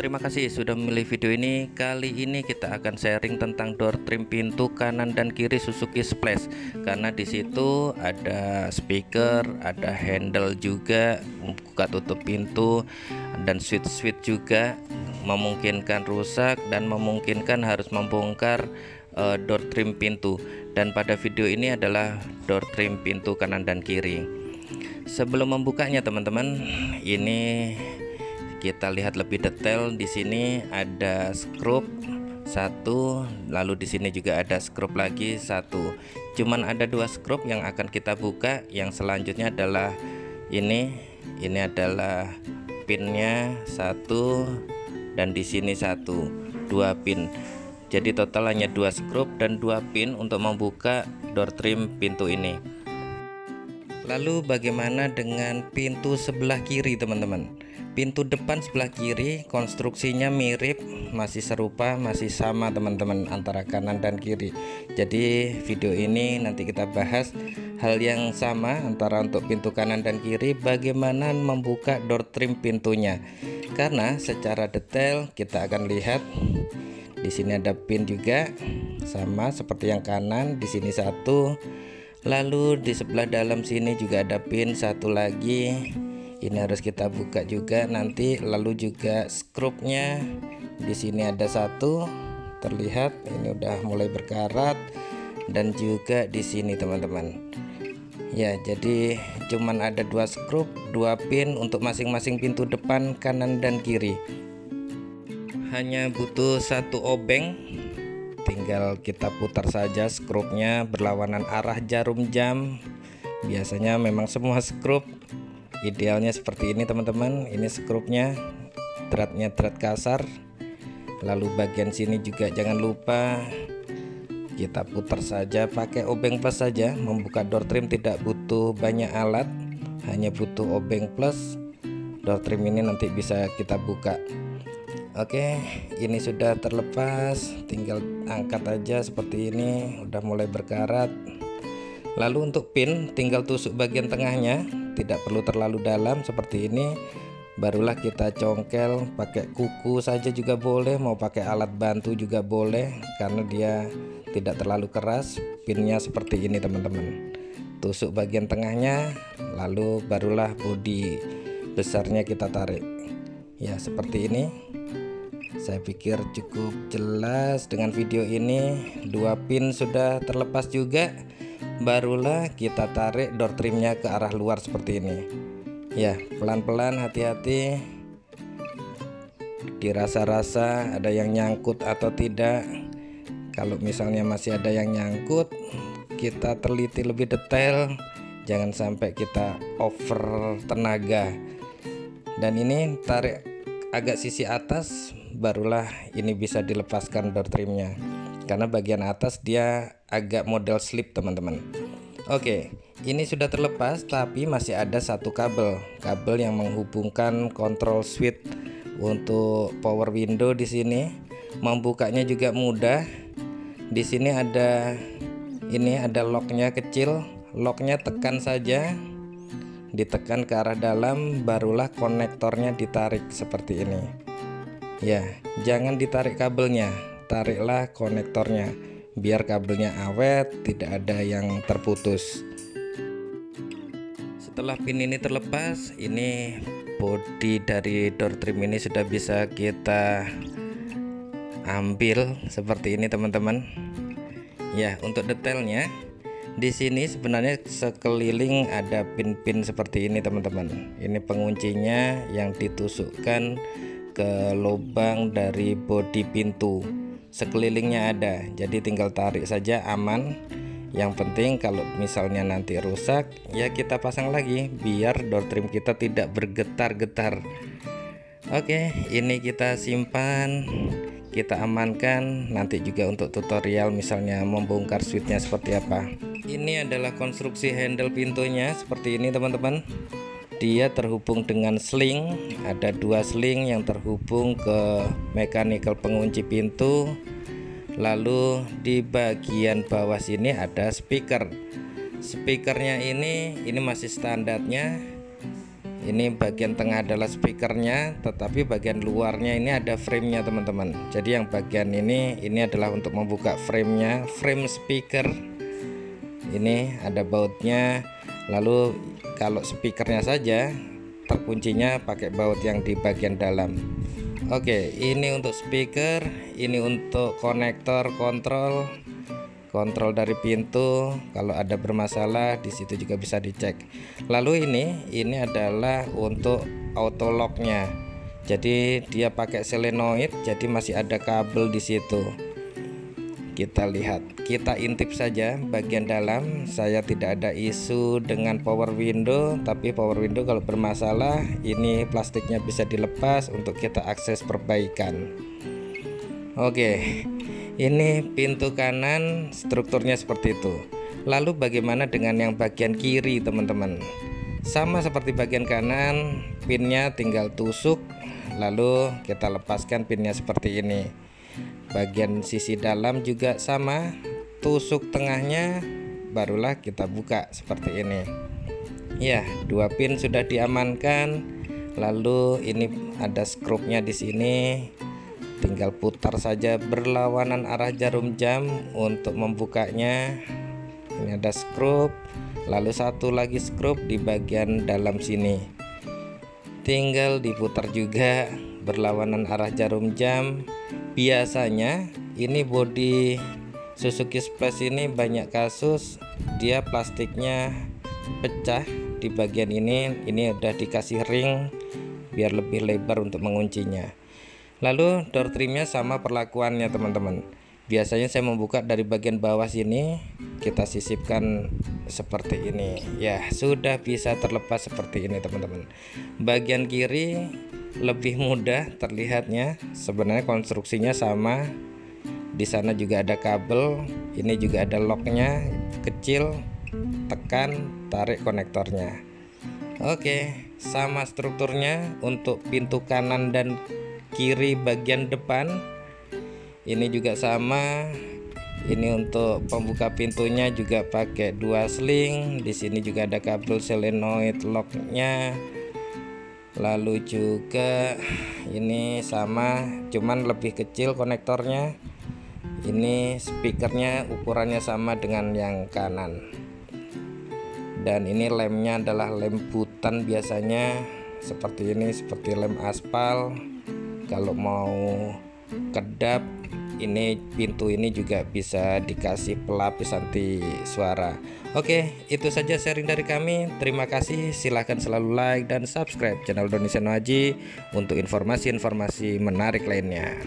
terima kasih sudah memilih video ini. Kali ini kita akan sharing tentang door trim pintu kanan dan kiri Suzuki Splash. Karena di situ ada speaker, ada handle juga, buka tutup pintu, dan switch juga, memungkinkan rusak dan memungkinkan harus membongkar door trim pintu. Dan pada video ini adalah door trim pintu kanan dan kiri. Sebelum membukanya teman-teman, ini kita lihat lebih detail. Di sini ada skrup satu, lalu di sini juga ada skrup lagi satu. Cuman ada dua skrup yang akan kita buka. Yang selanjutnya adalah ini adalah pinnya satu, dan di sini satu, dua pin. Jadi total hanya dua skrup dan dua pin untuk membuka door trim pintu ini. Lalu bagaimana dengan pintu sebelah kiri teman-teman? Pintu depan sebelah kiri konstruksinya mirip, masih serupa, masih sama teman-teman, antara kanan dan kiri. Jadi video ini nanti kita bahas hal yang sama antara untuk pintu kanan dan kiri, bagaimana membuka door trim pintunya. Karena secara detail kita akan lihat di sini ada pin juga sama seperti yang kanan, di sini satu. Lalu di sebelah dalam sini juga ada pin satu lagi. Ini harus kita buka juga nanti. Lalu juga skrupnya di sini ada satu, terlihat ini udah mulai berkarat, dan juga di sini teman-teman. Ya, jadi cuman ada dua skrup, dua pin untuk masing-masing pintu depan, kanan dan kiri. Hanya butuh satu obeng, tinggal kita putar saja skrupnya berlawanan arah jarum jam. Biasanya memang semua skrup idealnya seperti ini teman-teman. Ini skrupnya, threadnya thread kasar. Lalu bagian sini juga jangan lupa kita putar saja pakai obeng plus saja. Membuka door trim tidak butuh banyak alat, hanya butuh obeng plus. Door trim ini nanti bisa kita buka. Oke, ini sudah terlepas, tinggal angkat aja seperti ini, udah mulai berkarat. Lalu untuk pin tinggal tusuk bagian tengahnya, tidak perlu terlalu dalam seperti ini. Barulah kita congkel, pakai kuku saja juga boleh, mau pakai alat bantu juga boleh, karena dia tidak terlalu keras. Pinnya seperti ini teman-teman, tusuk bagian tengahnya, lalu barulah bodi besarnya kita tarik. Ya seperti ini. Saya pikir cukup jelas dengan video ini. Dua pin sudah terlepas juga, barulah kita tarik door trimnya ke arah luar seperti ini. Ya, pelan-pelan, hati-hati. Dirasa-rasa ada yang nyangkut atau tidak. Kalau misalnya masih ada yang nyangkut, kita teliti lebih detail, jangan sampai kita over tenaga. Dan ini tarik agak sisi atas, barulah ini bisa dilepaskan door trimnya, karena bagian atas dia agak model slip teman-teman. Oke, ini sudah terlepas, tapi masih ada satu kabel yang menghubungkan control switch untuk power window. Di sini membukanya juga mudah. Di sini ada locknya kecil, locknya tekan saja, ditekan ke arah dalam, barulah konektornya ditarik seperti ini. Ya, jangan ditarik kabelnya, tariklah konektornya biar kabelnya awet, tidak ada yang terputus. Setelah pin ini terlepas, ini bodi dari door trim ini sudah bisa kita ambil seperti ini teman-teman. Ya, untuk detailnya di sini sebenarnya sekeliling ada pin-pin seperti ini teman-teman. Ini penguncinya yang ditusukkan ke lubang dari bodi pintu. Sekelilingnya ada, jadi tinggal tarik saja, aman. Yang penting kalau misalnya nanti rusak, ya kita pasang lagi biar door trim kita tidak bergetar-getar. Oke, ini kita simpan, kita amankan. Nanti juga untuk tutorial misalnya membongkar switchnya seperti apa. Ini adalah konstruksi handle pintunya seperti ini teman-teman. Dia terhubung dengan sling, ada dua sling yang terhubung ke mechanical pengunci pintu. Lalu di bagian bawah sini ada speaker. Speakernya ini masih standarnya. Ini bagian tengah adalah speakernya, tetapi bagian luarnya ini ada framenya teman-teman. Jadi yang bagian ini adalah untuk membuka framenya, frame speaker. Ini ada bautnya. Lalu kalau speakernya saja terkuncinya pakai baut yang di bagian dalam. Oke, ini untuk speaker, ini untuk konektor kontrol dari pintu. Kalau ada bermasalah di situ juga bisa dicek. Lalu ini adalah untuk auto locknya. Jadi dia pakai solenoid, jadi masih ada kabel di situ. Kita lihat, kita intip saja bagian dalam. Saya tidak ada isu dengan power window, tapi power window kalau bermasalah ini plastiknya bisa dilepas untuk kita akses perbaikan. Oke, ini pintu kanan, strukturnya seperti itu. Lalu bagaimana dengan yang bagian kiri teman-teman? Sama seperti bagian kanan, pinnya tinggal tusuk, lalu kita lepaskan pinnya seperti ini. Bagian sisi dalam juga sama, tusuk tengahnya, barulah kita buka seperti ini. Ya, 2 pin sudah diamankan. Lalu ini ada skrupnya di sini. Tinggal putar saja berlawanan arah jarum jam untuk membukanya. Ini ada skrup, lalu satu lagi skrup di bagian dalam sini. Tinggal diputar juga berlawanan arah jarum jam. Biasanya ini bodi Suzuki Splash ini banyak kasus dia plastiknya pecah di bagian ini udah dikasih ring biar lebih lebar untuk menguncinya. Lalu door trimnya sama perlakuannya teman-teman. Biasanya saya membuka dari bagian bawah sini, kita sisipkan seperti ini. Ya, sudah bisa terlepas seperti ini teman-teman. Bagian kiri lebih mudah terlihatnya. Sebenarnya konstruksinya sama. Di sana juga ada kabel, ini juga ada locknya, kecil, tekan, tarik konektornya. Oke, sama strukturnya untuk pintu kanan dan kiri bagian depan. Ini juga sama. Ini untuk pembuka pintunya juga pakai 2 sling. Di sini juga ada kabel solenoid locknya. Lalu juga ini sama, cuman lebih kecil konektornya. Ini speakernya ukurannya sama dengan yang kanan. Dan ini lemnya adalah lem butan biasanya seperti ini, seperti lem aspal. Kalau mau kedap, ini pintu ini juga bisa dikasih pelapis anti suara. Oke, itu saja sharing dari kami. Terima kasih. Silahkan selalu like dan subscribe channel Doni Seno Haji untuk informasi-informasi menarik lainnya.